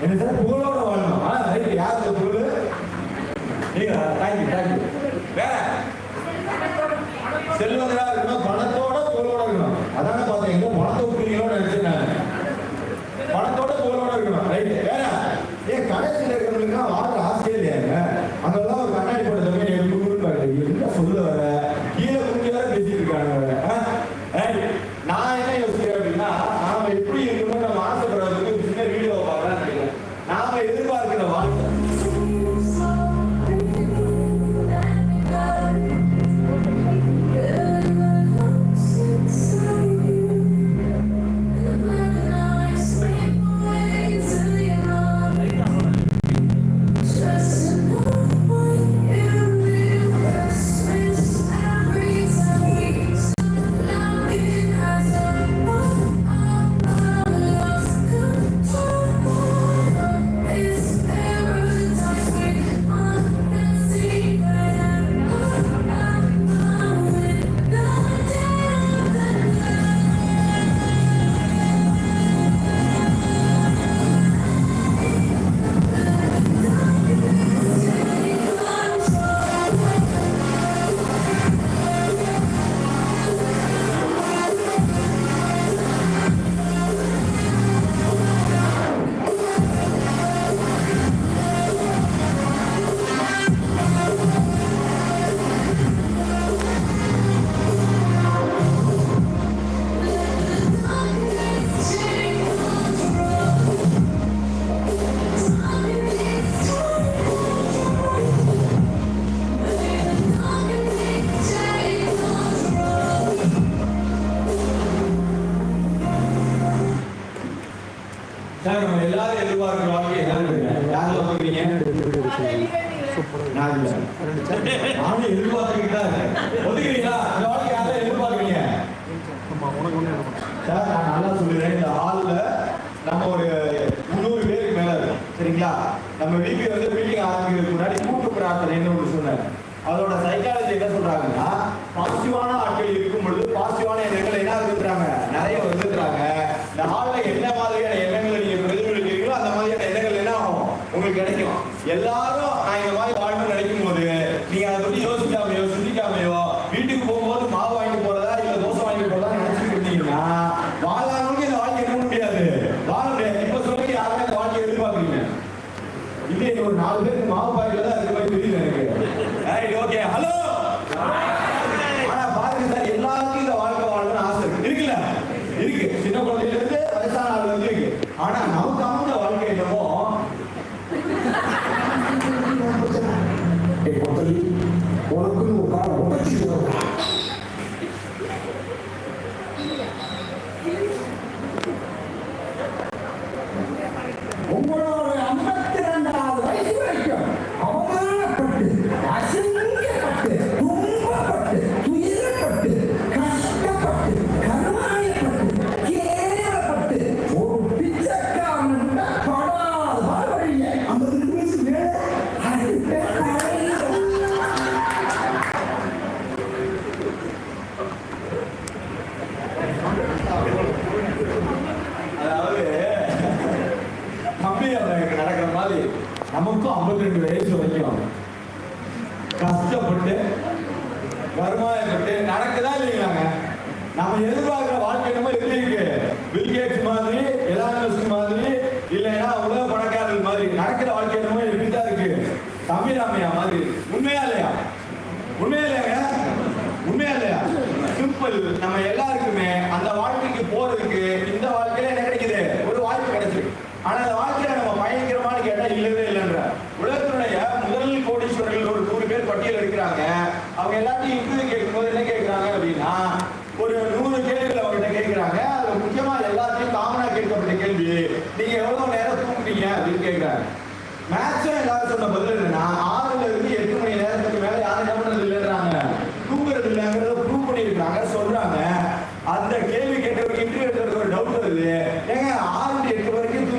என்ன சார் புகழோட வாழணும். ரைட், யார் இந்த புகழ்? நீங்க. தேங்க்யூ. வேற செல்வந்தரா இருக்கணும், பணத்தோட புகழோட இருக்கணும். அதான பார்த்தேன், எங்க பணத்தை விட்டுறீங்களோட நினைச்சேன் நான். பணத்தோட புகழோட இருக்கணும். ரைட், வேற ஏன் கடைசியில் இருக்கிறவங்களுக்கு வாழ்ற ஆசையே இல்லையாங்க? அங்கெல்லாம் ஒரு கண்ணாடி போட்ட தம்பி எனக்கு கொடுப்பாரு, என்ன சொல்ல வர, கீழே குஞ்சு வேற பேசிட்டு இருக்காங்க. நான் என்ன யோசிக்கிறேன் அப்படின்னா, நாம எப்படி இருக்கணும் நம்ம ஆசைப்படுறதுக்கு ஒரு சின்ன வீடியோ பார்க்கலாம் நினைக்கிறேன். நாம எதிர்பார்க்கிற வாழ்க்கை எல்லாரும் எதிர்பார்க்கிற வாழ்க்கை யாரும் பார்க்குறீங்க? நானும் எதிர்பார்த்துக்கிட்டா ஒதுக்குறீங்களா? இந்த வாழ்க்கை யாரும் எதிர்பார்க்குறீங்க சார்? நான் நல்லா சொல்லுறேன். இந்த ஹாலில் நம்ம ஒரு 300 பேருக்கு மேல இருக்கும், சரிங்களா? நம்ம வீட்டுக்கு வந்து மீட்டிங் ஆரம்பிக்கிறதுக்கு முன்னாடி கூட்டு பிரார்த்தனைன்னு ஒன்று சொன்னார். அதோட சைக்காலஜி என்ன சொல்றாங்கன்னா, பாசிட்டிவான ஆட்கள் இருக்கும் பொழுது பாசிட்டிவான எண்ணங்கள் என்ன இருக்கிறாங்க, நிறைய வந்துக்கிறாங்க. இந்த ஹாலில் என்ன மாதிரியான எண்ணங்களை நீங்க பிரதிபலிக்கிறீங்களோ அந்த மாதிரியான எண்ணங்கள் என்ன ஆகும், உங்களுக்கு கிடைக்கும். எல்லாரும் நான் இந்த மாதிரி வாழ்க்கை நினைக்கும் போது நீங்க அதை பத்தி யோசிக்காமையோ சிந்திக்காமையோ வீட்டுக்கு போகும்போது மாவு வாங்கிட்டு போறதா இல்ல தோசை வாங்கிட்டு போறதா நினைச்சுட்டு இருந்தீங்கன்னா வாழ்நாளுக்கு இந்த வாழ்க்கை இருக்க முடியாது, வாழ முடியாது. இப்ப சொல்லிட்டு யாருமே இந்த வாழ்க்கையை எதிர்பார்க்குறீங்க இல்லையே? ஒரு 4 பேருக்கு மாவு பாய்க்கல தான் அது மாதிரி தெரியல எனக்கு. Okay, hello. ஆனா பாருங்க சார், எல்லாருக்கும் இந்த வாழ்க்கை வாழணும்னு ஆசை இருக்குல்ல? இருக்கு, சின்ன குழந்தையில இருந்து வயசான ஆள் வந்து இருக்கு. ஆனா நமக்கு அமைந்த வாழ்க்கை என்னமோ உனக்குன்னு ஒரு காலம் உடச்சி உங்களோட 52வது வயசு வரைக்கும் அவமானப்பட்டு அசிங்கப்பட்டு துன்பப்பட்டு துயரப்பட்டு கஷ்டப்பட்டு கருமாயப்பட்டு கேவலப்பட்டு ஒரு பிச்சைக்காரன் படாத வாழ்வழிய 52 வயசு மேல நடக்கிற மாதிரி நமக்கும் 52 வயசு வரைக்கும் கஷ்டப்பட்டு வருமானப்பட்டு நடக்குதா இல்லைங்களாங்க? நம்ம எதிர்பார்க்கிற வாழ்க்கை என்னமோ எப்படி இருக்கு? பில்கேட்ஸ் மாதிரி, எலான் மஸ்க் மாதிரி, இல்லைன்னா உலக பணக்காரர்கள் மாதிரி நடக்கிற வாழ்க்கை என்னமோ எப்படிதான் இருக்கு? தமிழாமையா மாதிரி. உண்மையா இல்லையா? உண்மையா இல்லையாங்க? உண்மையா இல்லையா? சிம்பிள். நம்ம எல்லாருக்குமே அந்த வாழ்க்கைக்கு போறதுக்கு இந்த வாழ்க்கையில என்ன கிடைக்குது? ஒரு வாய்ப்பு கிடைச்சிருக்கு. ஆனா அந்த வாழ்க்கையில நம்ம பயணிக்கிறோமான்னு கேட்டா இல்லவே இல்லைன்ற. உலகத்தினுடைய முதல் கோடீஸ்வரர்கள் ஒரு 100 பேர் பட்டியல் எடுக்கிறாங்க. அவங்க எல்லாத்தையும் இன்டர்வியூ கேட்கும்போது என்ன கேட்கிறாங்க அப்படின்னா, ஒரு 100 கேள்விகள் அவங்ககிட்ட கேட்கிறாங்க. அது முக்கியமா எல்லாத்தையும் காமனா கேட்கப்பட்ட கேள்வி, நீங்க எவ்வளவு நேரம் தூங்குறீங்க அப்படின்னு கேட்கிறாங்க. மேக்ஸிமம் எல்லாரும் சொன்ன பதில்